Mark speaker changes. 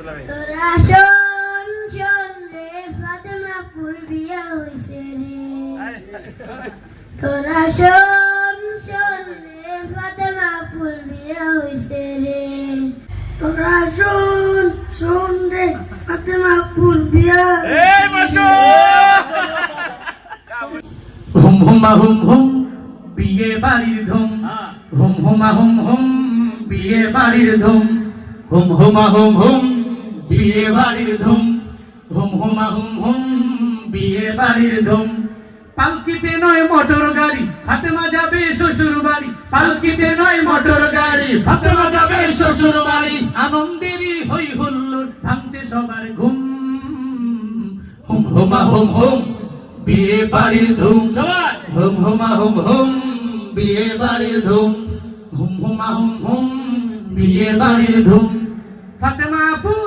Speaker 1: তোরা শোন শোন রে ফাতেমাপুর বিয়া হইছে রে তোরা শোন শোন রে ফাতেমাপুর বিয়া হইছে রে তোরা শোন শোন রে ফাতেমাপুর বিয়া
Speaker 2: এই বসো
Speaker 3: হুম হুমা হুম হুম বিয়ে বাড়ির ধুম হুম হুমা হুম হুম বিয়ে বাড়ির ধুম হুম হুমা হুম হুম বিয়ে বাড়ির ধুম হুম হুমা হুম হুম বিয়ে বাড়ির ধুম পালকিতে নয় মোটর গাড়ি ফাতেমা যাবে শ্বশুর বাড়ি পালকিতে নয় মোটর গাড়ি ফাতেমা যাবে শ্বশুর বাড়ি আনন্দেরই হই হুল্লোড় ভাঙছে সবার ঘুম হুম হুমা হুম হুম বিয়ে বাড়ির ধুম
Speaker 2: সবাই
Speaker 3: হুম হুমা হুম হুম বিয়ে বাড়ির ধুম হুম হুমা হুম হুম বিয়ে বাড়ির ধুম ফাতেমা আপু